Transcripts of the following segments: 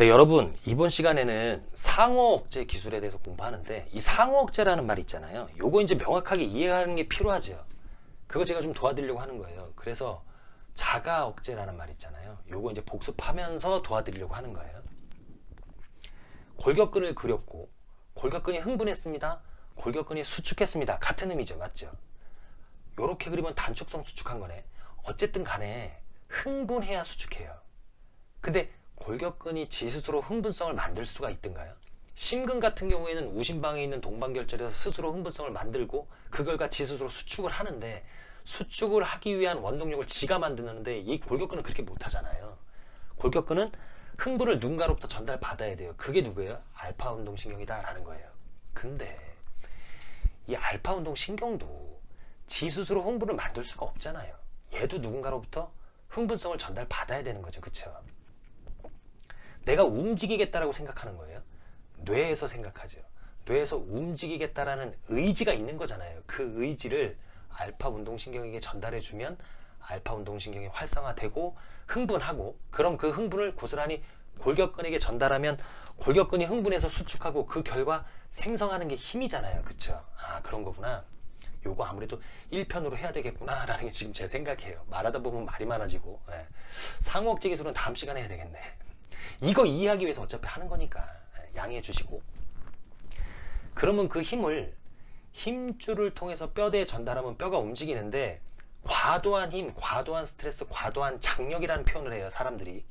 네, 여러분, 이번 시간에는 상호 억제 기술에 대해서 공부하는데, 이 상호 억제라는 말 있잖아요. 요거 이제 명확하게 이해하는 게 필요하죠. 그거 제가 좀 도와드리려고 하는 거예요. 그래서 자가 억제라는 말 있잖아요. 요거 이제 복습하면서 도와드리려고 하는 거예요. 골격근을 그렸고, 골격근이 흥분했습니다. 골격근이 수축했습니다. 같은 의미죠. 맞죠? 요렇게 그리면 단축성 수축한 거네. 어쨌든 간에 흥분해야 수축해요. 근데 골격근이 지 스스로 흥분성을 만들 수가 있던가요? 심근 같은 경우에는 우심방에 있는 동방결절에서 스스로 흥분성을 만들고 그 결과 지 스스로 수축을 하는데, 수축을 하기 위한 원동력을 지가 만드는데 이 골격근은 그렇게 못하잖아요. 골격근은 흥분을 누군가로부터 전달받아야 돼요. 그게 누구예요? 알파 운동신경이다 라는 거예요. 근데 이 알파 운동신경도 지 스스로 흥분을 만들 수가 없잖아요. 얘도 누군가로부터 흥분성을 전달받아야 되는 거죠. 그쵸? 내가 움직이겠다라고 생각하는 거예요. 뇌에서 생각하죠. 뇌에서 움직이겠다라는 의지가 있는 거잖아요. 그 의지를 알파 운동신경에게 전달해주면 알파 운동신경이 활성화되고 흥분하고, 그럼 그 흥분을 고스란히 골격근에게 전달하면 골격근이 흥분해서 수축하고 그 결과 생성하는 게 힘이잖아요. 그쵸? 아, 그런 거구나. 요거 아무래도 1편으로 해야 되겠구나 라는 게 지금 제 생각이에요. 말하다 보면 말이 많아지고. 상호 억제 기술은 다음 시간에 해야 되겠네. 이거 이해하기 위해서 어차피 하는 거니까 양해해 주시고, 그러면 그 힘을 힘줄을 통해서 뼈대에 전달하면 뼈가 움직이는데, 과도한 힘, 과도한 스트레스, 과도한 장력이라는 표현을 해요. 사람들이.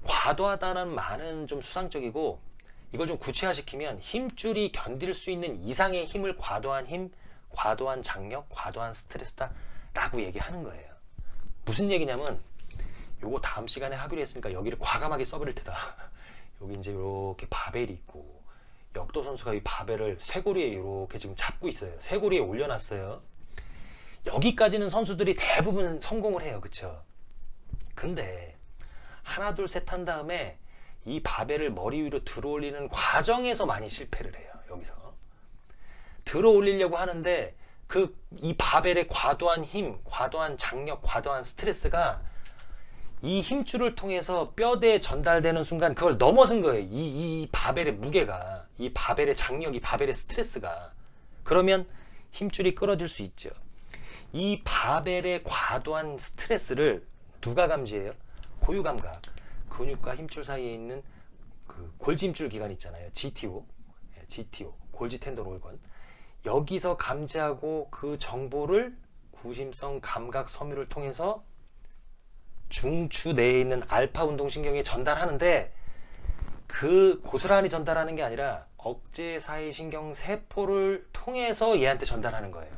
과도하다는 말은 좀 수상적이고, 이걸 좀 구체화시키면 힘줄이 견딜 수 있는 이상의 힘을 과도한 힘, 과도한 장력, 과도한 스트레스다 라고 얘기하는 거예요. 무슨 얘기냐면, 요거 다음 시간에 하기로 했으니까 여기를 과감하게 써버릴 테다. 여기 이제 이렇게 바벨이 있고, 역도 선수가 이 바벨을 쇄골위에 이렇게 지금 잡고 있어요. 쇄골위에 올려놨어요. 여기까지는 선수들이 대부분 성공을 해요. 그쵸? 근데 하나 둘 셋 한 다음에 이 바벨을 머리 위로 들어 올리는 과정에서 많이 실패를 해요. 여기서 들어 올리려고 하는데 이 바벨의 과도한 힘, 과도한 장력, 과도한 스트레스가 이 힘줄을 통해서 뼈대에 전달되는 순간 그걸 넘어선 거예요. 이 바벨의 무게가, 이 바벨의 장력, 이 바벨의 스트레스가. 그러면 힘줄이 끊어질 수 있죠. 이 바벨의 과도한 스트레스를 누가 감지해요? 고유감각. 근육과 힘줄 사이에 있는 그 골지힘줄 기관 있잖아요. GTO, 골지 텐던 올건. 여기서 감지하고 그 정보를 구심성 감각 섬유를 통해서 중추 내에 있는 알파 운동신경에 전달하는데, 그 고스란히 전달하는 게 아니라 억제사이신경 세포를 통해서 얘한테 전달하는 거예요.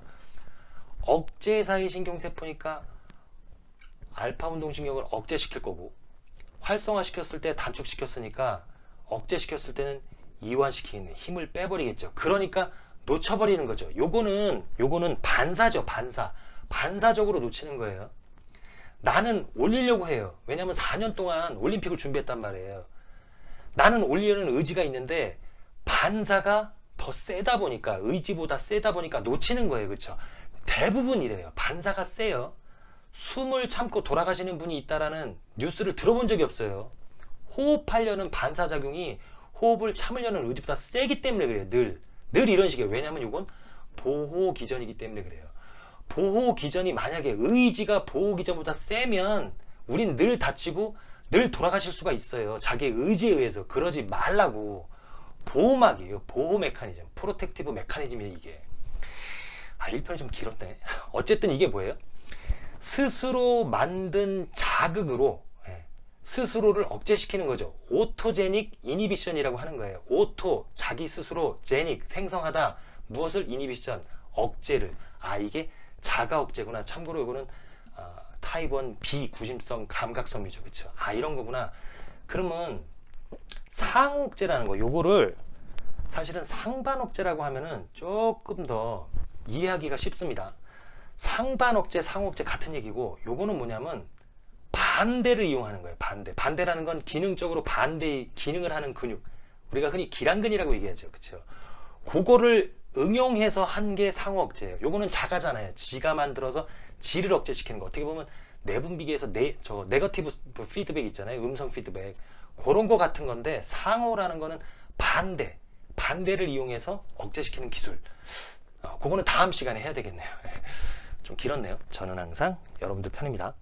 억제사이신경 세포니까 알파 운동신경을 억제시킬 거고, 활성화시켰을 때 단축시켰으니까 억제시켰을 때는 이완시키는 힘을 빼버리겠죠. 그러니까 놓쳐버리는 거죠. 요거는 반사죠. 반사적으로 놓치는 거예요. 나는 올리려고 해요. 왜냐면 4년 동안 올림픽을 준비했단 말이에요. 나는 올리려는 의지가 있는데 반사가 더 세다 보니까, 의지보다 세다 보니까 놓치는 거예요. 그렇죠? 대부분 이래요. 반사가 세요. 숨을 참고 돌아가시는 분이 있다라는 뉴스를 들어본 적이 없어요. 호흡하려는 반사작용이 호흡을 참으려는 의지보다 세기 때문에 그래요. 늘 이런 식이에요. 왜냐면 이건 보호기전이기 때문에 그래요. 보호기전이 만약에 의지가 보호기전보다 세면 우린 늘 다치고 늘 돌아가실 수가 있어요. 자기의 의지에 의해서. 그러지 말라고. 보호막이에요. 보호 메커니즘. 프로텍티브 메커니즘이에요, 이게. 1편이 좀 길었네. 어쨌든 이게 뭐예요? 스스로 만든 자극으로 스스로를 억제시키는 거죠. 오토제닉 이니비션이라고 하는 거예요. 오토, 자기 스스로, 제닉, 생성하다. 무엇을? 이니비션, 억제를. 이게 자가 억제구나. 참고로 이거는 타입 1 비구심성 감각섬유죠. 그쵸? 이런 거구나. 그러면 상호 억제라는 거, 요거를 사실은 상반 억제라고 하면은 조금 더 이해하기가 쉽습니다. 상반 억제, 상호 억제 같은 얘기고, 요거는 뭐냐면 반대를 이용하는 거예요. 반대라는 건 기능적으로 반대의 기능을 하는 근육. 우리가 흔히 기란근이라고 얘기하죠. 그쵸? 그거를 응용해서 한 게 상호 억제예요. 요거는 자가잖아요. 지가 만들어서 지를 억제시키는 거. 어떻게 보면 내분비계에서 네거티브 피드백 있잖아요. 음성 피드백. 그런 거 같은 건데, 상호라는 거는 반대를 이용해서 억제시키는 기술. 그거는 다음 시간에 해야 되겠네요. 좀 길었네요. 저는 항상 여러분들 편입니다.